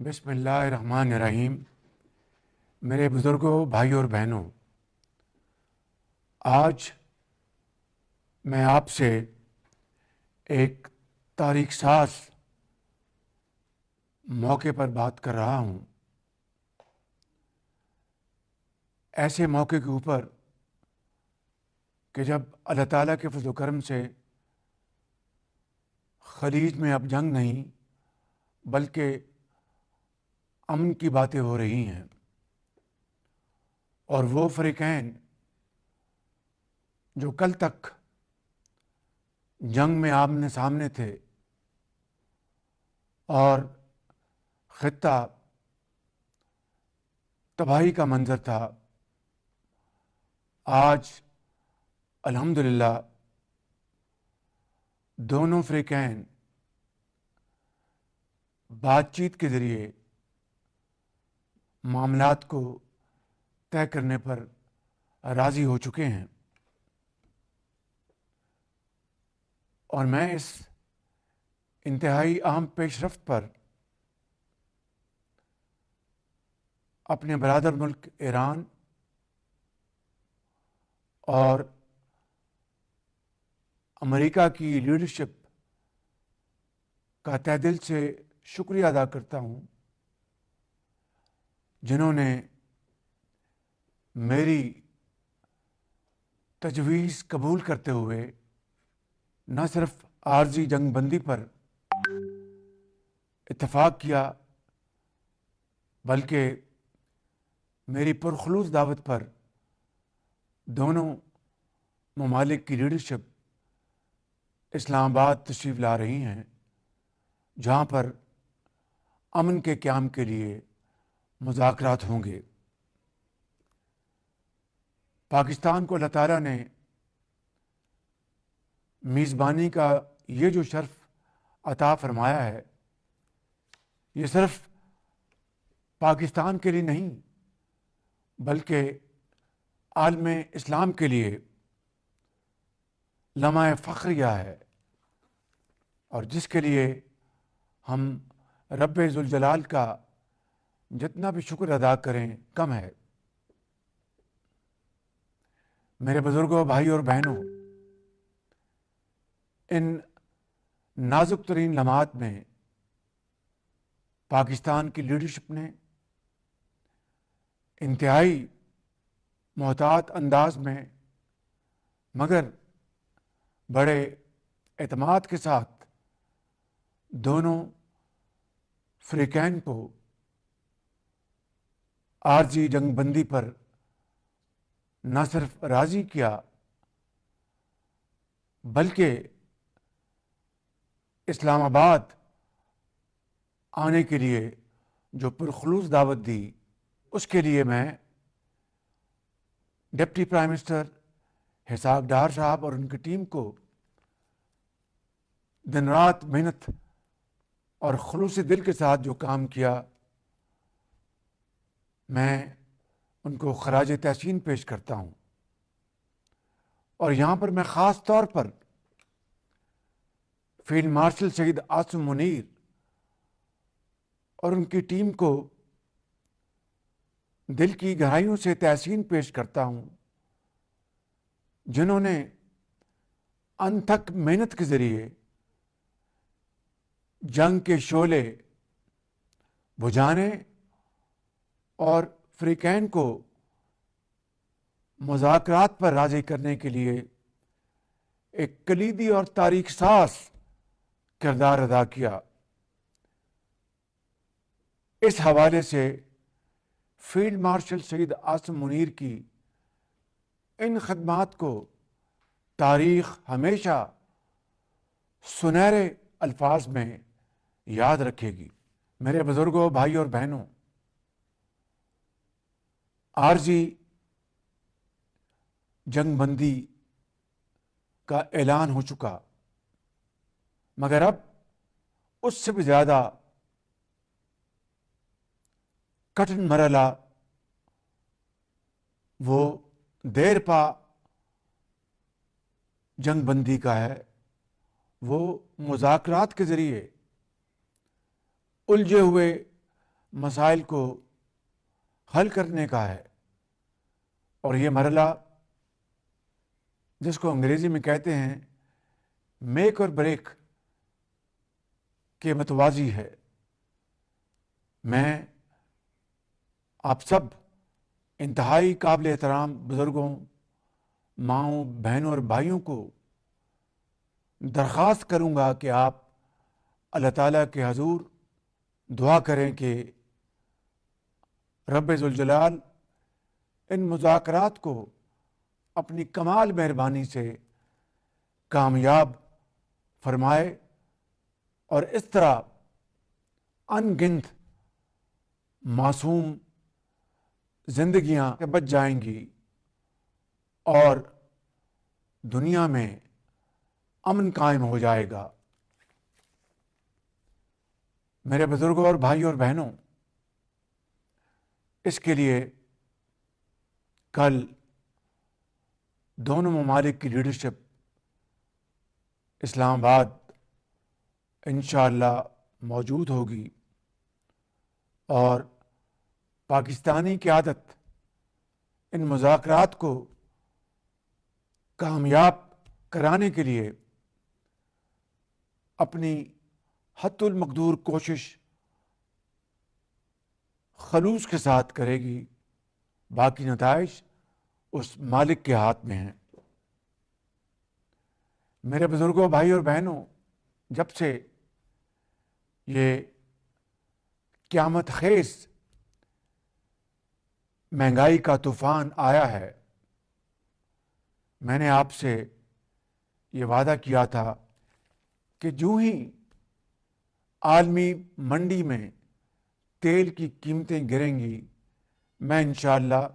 بسم اللہ الرحمن الرحیم۔ میرے بزرگوں، بھائیوں اور بہنوں، آج میں آپ سے ایک تاریخ ساز موقع پر بات کر رہا ہوں۔ ایسے موقع کے اوپر کہ جب اللہ تعالیٰ کے فضل و کرم سے خلیج میں اب جنگ نہیں بلکہ امن کی باتیں ہو رہی ہیں، اور وہ فریقین جو کل تک جنگ میں آمنے سامنے تھے اور خطہ تباہی کا منظر تھا، آج الحمدللہ دونوں فریقین بات چیت کے ذریعے معاملات کو طے کرنے پر راضی ہو چکے ہیں، اور میں اس انتہائی اہم پیش رفت پر اپنے برادر ملک ایران اور امریکہ کی لیڈرشپ کا تہ دل سے شکریہ ادا کرتا ہوں، جنہوں نے میری تجویز قبول کرتے ہوئے نہ صرف عارضی جنگ بندی پر اتفاق کیا بلکہ میری پرخلوص دعوت پر دونوں ممالک کی لیڈرشپ اسلام آباد تشریف لا رہی ہیں، جہاں پر امن کے قیام کے لیے مذاکرات ہوں گے۔ پاکستان کو اللہ تعالیٰ نے میزبانی کا یہ جو شرف عطا فرمایا ہے، یہ صرف پاکستان کے لیے نہیں بلکہ عالم اسلام کے لیے لمحہ فخریہ ہے، اور جس کے لیے ہم رب ذوالجلال کا جتنا بھی شکر ادا کریں کم ہے۔ میرے بزرگوں، بھائیوں اور بہنوں، ان نازک ترین لمحات میں پاکستان کی لیڈرشپ نے انتہائی محتاط انداز میں مگر بڑے اعتماد کے ساتھ دونوں فریقین کو عارضی جنگ بندی پر نہ صرف راضی کیا بلکہ اسلام آباد آنے کے لیے جو پرخلوص دعوت دی، اس کے لیے میں deputy prime minister Ishaq Dar صاحب اور ان کی ٹیم کو دن رات محنت اور خلوص دل کے ساتھ جو کام کیا، میں ان کو خراج تحسین پیش کرتا ہوں۔ اور یہاں پر میں خاص طور پر فیلڈ مارشل شہید عاصم منیر اور ان کی ٹیم کو دل کی گہرائیوں سے تحسین پیش کرتا ہوں، جنہوں نے انتھک محنت کے ذریعے جنگ کے شعلے بجھانے اور فریقین کو مذاکرات پر راضی کرنے کے لیے ایک کلیدی اور تاریخ ساز کردار ادا کیا۔ اس حوالے سے فیلڈ مارشل شہید عاصم منیر کی ان خدمات کو تاریخ ہمیشہ سنہرے الفاظ میں یاد رکھے گی۔ میرے بزرگوں، بھائیوں اور بہنوں، عارضی جنگ بندی کا اعلان ہو چکا، مگر اب اس سے بھی زیادہ کٹھن مرحلہ وہ دیر پا جنگ بندی کا ہے۔ وہ مذاکرات کے ذریعے الجھے ہوئے مسائل کو حل کرنے کا ہے، اور یہ مرحلہ جس کو انگریزی میں کہتے ہیں میک اور بریک کے متوازی ہے۔ میں آپ سب انتہائی قابل احترام بزرگوں، ماؤں، بہنوں اور بھائیوں کو درخواست کروں گا کہ آپ اللہ تعالیٰ کے حضور دعا کریں کہ رب ذوالجلال ان مذاکرات کو اپنی کمال مہربانی سے کامیاب فرمائے، اور اس طرح ان گنت معصوم زندگیاں بچ جائیں گی اور دنیا میں امن قائم ہو جائے گا۔ میرے بزرگوں اور بھائیوں اور بہنوں، اس کے لیے کل دونوں ممالک کی لیڈرشپ اسلام آباد انشاءاللہ موجود ہوگی، اور پاکستانی قیادت ان مذاکرات کو کامیاب کرانے کے لیے اپنی حد المقدور کوشش خلوص کے ساتھ کرے گی۔ باقی نتائج اس مالک کے ہاتھ میں ہیں۔ میرے بزرگوں، بھائی اور بہنوں، جب سے یہ قیامت خیز مہنگائی کا طوفان آیا ہے، میں نے آپ سے یہ وعدہ کیا تھا کہ جو ہی عالمی منڈی میں تیل کی قیمتیں گریں گی، میں انشاءاللہ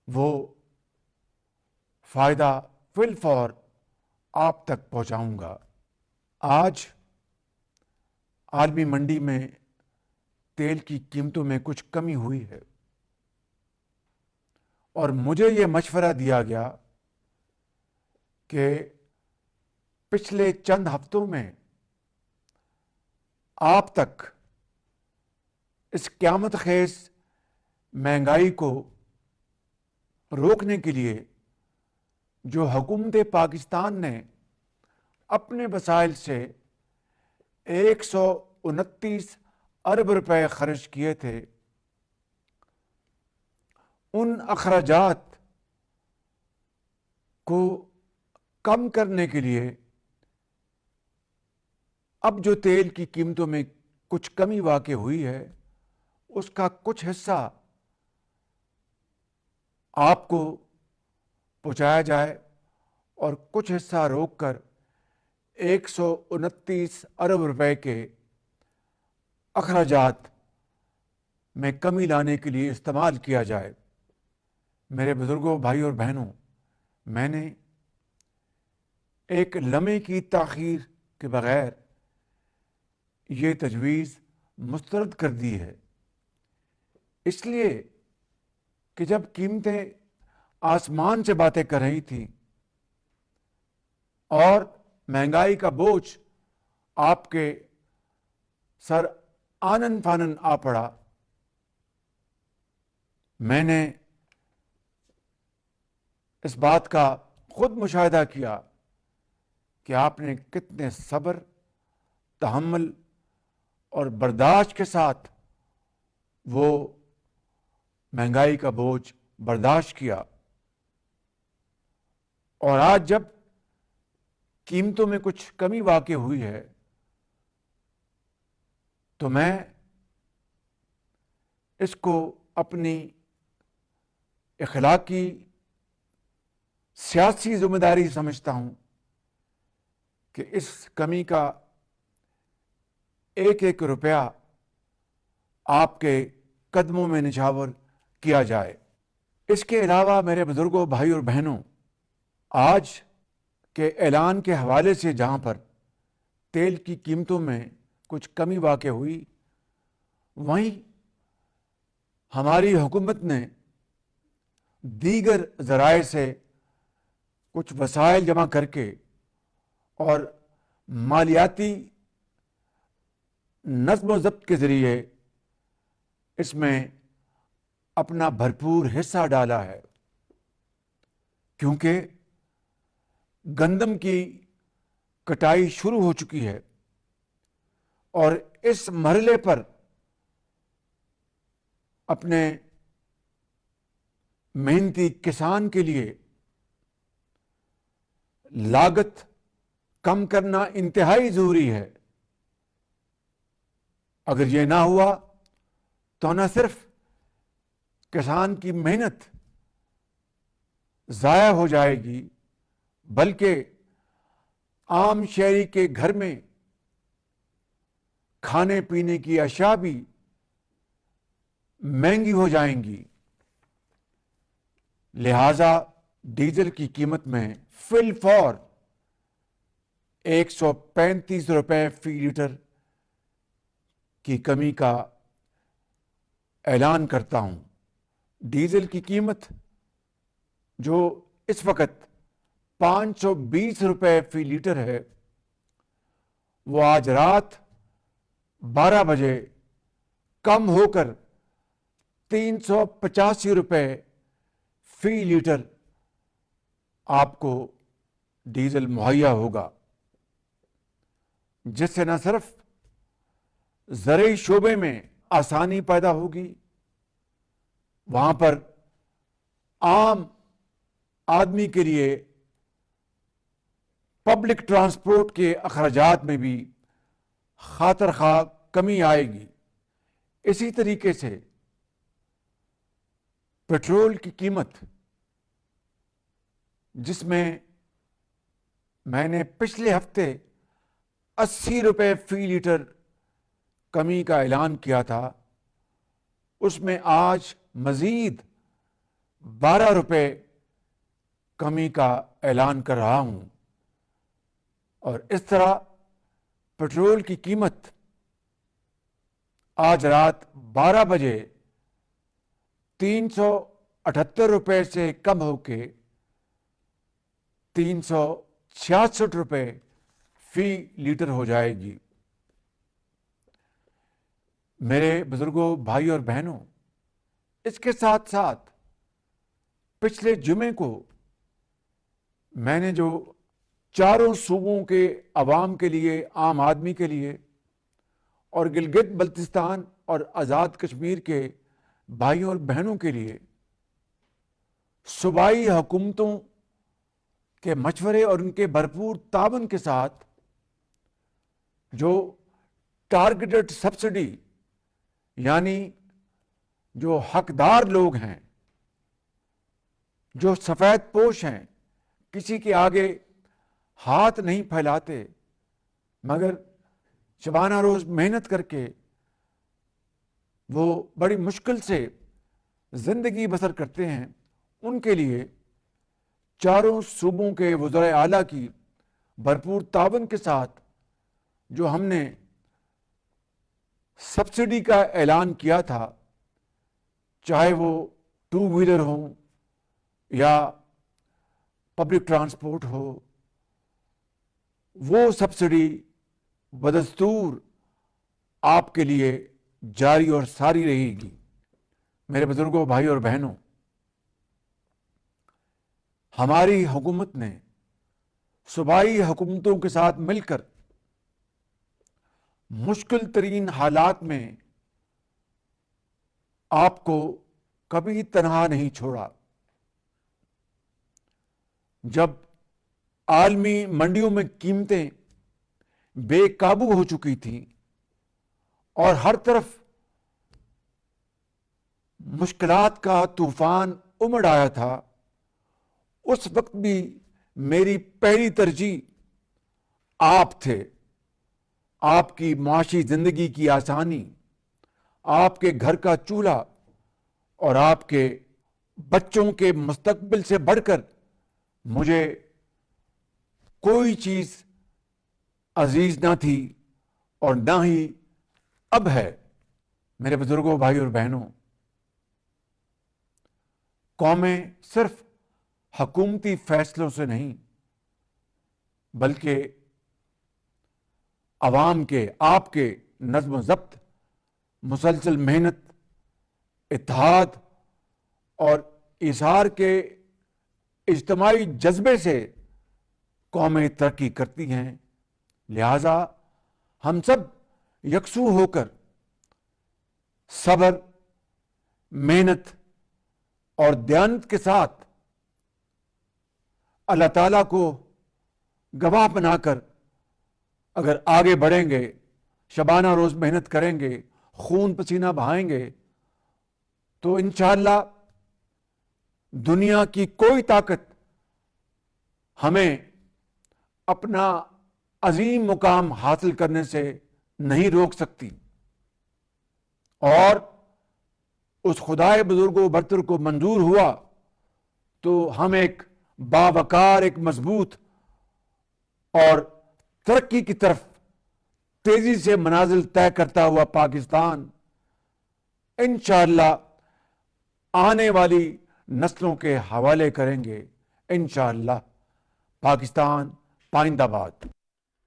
وہ فائدہ فی الفور آپ تک پہنچاؤں گا۔ آج عالمی منڈی میں تیل کی قیمتوں میں کچھ کمی ہوئی ہے، اور مجھے یہ مشورہ دیا گیا کہ پچھلے چند ہفتوں میں آپ تک اس قیامت خیز مہنگائی کو روکنے کے لیے جو حکومت پاکستان نے اپنے وسائل سے 129 ارب روپے خرچ کیے تھے، ان اخراجات کو کم کرنے کے لیے اب جو تیل کی قیمتوں میں کچھ کمی واقع ہوئی ہے، اس کا کچھ حصہ آپ کو پہنچایا جائے، اور کچھ حصہ روک کر 129 ارب روپے کے اخراجات میں کمی لانے کے لیے استعمال کیا جائے۔ میرے بزرگوں، بھائی اور بہنوں، میں نے ایک لمحے کی تاخیر کے بغیر یہ تجویز مسترد کر دی ہے، اس لیے کہ جب قیمتیں آسمان سے باتیں کر رہی تھیں اور مہنگائی کا بوجھ آپ کے سر آنن فانن آ پڑا، میں نے اس بات کا خود مشاہدہ کیا کہ آپ نے کتنے صبر، تحمل اور برداشت کے ساتھ وہ مہنگائی کا بوجھ برداشت کیا، اور آج جب قیمتوں میں کچھ کمی واقع ہوئی ہے تو میں اس کو اپنی اخلاقی سیاسی ذمہ داری سمجھتا ہوں کہ اس کمی کا ایک ایک روپیہ آپ کے قدموں میں نچھاور کیا جائے۔ اس کے علاوہ میرے بزرگوں، بھائی اور بہنوں، آج کے اعلان کے حوالے سے جہاں پر تیل کی قیمتوں میں کچھ کمی واقع ہوئی، وہیں ہماری حکومت نے دیگر ذرائع سے کچھ وسائل جمع کر کے اور مالیاتی نظم و ضبط کے ذریعے اس میں اپنا بھرپور حصہ ڈالا ہے، کیونکہ گندم کی کٹائی شروع ہو چکی ہے اور اس مرحلے پر اپنے محنتی کسان کے لیے لاگت کم کرنا انتہائی ضروری ہے۔ اگر یہ نہ ہوا تو نہ صرف کسان کی محنت ضائع ہو جائے گی، بلکہ عام شہری کے گھر میں کھانے پینے کی اشیاء بھی مہنگی ہو جائیں گی۔ لہذا ڈیزل کی قیمت میں فی الفور 135 روپے فی لیٹر کی کمی کا اعلان کرتا ہوں۔ ڈیزل کی قیمت جو اس وقت 520 روپے فی لیٹر ہے، وہ آج رات 12 بجے کم ہو کر 385 روپے فی لیٹر آپ کو ڈیزل مہیا ہوگا، جس سے نہ صرف زرعی شعبے میں آسانی پیدا ہوگی، وہاں پر عام آدمی کے لیے پبلک ٹرانسپورٹ کے اخراجات میں بھی خاطر خواہ کمی آئے گی۔ اسی طریقے سے پیٹرول کی قیمت، جس میں میں نے پچھلے ہفتے 80 روپے فی لیٹر کمی کا اعلان کیا تھا، اس میں آج مزید 12 روپے کمی کا اعلان کر رہا ہوں، اور اس طرح پیٹرول کی قیمت آج رات 12 بجے 378 روپے سے کم ہو کے 366 روپے فی لیٹر ہو جائے گی۔ میرے بزرگوں، بھائی اور بہنوں، اس کے ساتھ ساتھ پچھلے جمعے کو میں نے جو چاروں صوبوں کے عوام کے لیے، عام آدمی کے لیے اور گلگت بلتستان اور آزاد کشمیر کے بھائیوں اور بہنوں کے لیے صوبائی حکومتوں کے مشورے اور ان کے بھرپور تعاون کے ساتھ جو ٹارگیٹڈ سبسڈی، یعنی جو حقدار لوگ ہیں، جو سفید پوش ہیں، کسی کے آگے ہاتھ نہیں پھیلاتے مگر شبانہ روز محنت کر کے وہ بڑی مشکل سے زندگی بسر کرتے ہیں، ان کے لیے چاروں صوبوں کے وزرائے اعلیٰ کی بھرپور تعاون کے ساتھ جو ہم نے سبسڈی کا اعلان کیا تھا، چاہے وہ 2 ویلر ہوں یا پبلک ٹرانسپورٹ ہو، وہ سبسڈی بدستور آپ کے لیے جاری اور ساری رہے گی۔ میرے بزرگوں، بھائی اور بہنوں، ہماری حکومت نے صوبائی حکومتوں کے ساتھ مل کر مشکل ترین حالات میں آپ کو کبھی تنہا نہیں چھوڑا۔ جب عالمی منڈیوں میں قیمتیں بے قابو ہو چکی تھیں اور ہر طرف مشکلات کا طوفان امڑ آیا تھا، اس وقت بھی میری پہلی ترجیح آپ تھے۔ آپ کی معاشی زندگی کی آسانی، آپ کے گھر کا چولہا اور آپ کے بچوں کے مستقبل سے بڑھ کر مجھے کوئی چیز عزیز نہ تھی اور نہ ہی اب ہے۔ میرے بزرگوں، بھائی اور بہنوں، قومیں صرف حکومتی فیصلوں سے نہیں بلکہ عوام کے، آپ کے نظم و ضبط، مسلسل محنت، اتحاد اور ایثار کے اجتماعی جذبے سے قومیں ترقی کرتی ہیں۔ لہذا ہم سب یکسو ہو کر صبر، محنت اور دیانت کے ساتھ اللہ تعالیٰ کو گواہ بنا کر اگر آگے بڑھیں گے، شبانہ روز محنت کریں گے، خون پسینہ بہائیں گے، تو انشاءاللہ دنیا کی کوئی طاقت ہمیں اپنا عظیم مقام حاصل کرنے سے نہیں روک سکتی، اور اس خدائے بزرگ و برتر کو منظور ہوا تو ہم ایک باوقار، ایک مضبوط اور ترقی کی طرف تیزی سے منازل طے کرتا ہوا پاکستان انشاءاللہ آنے والی نسلوں کے حوالے کریں گے۔ انشاءاللہ۔ پاکستان پائندہ باد۔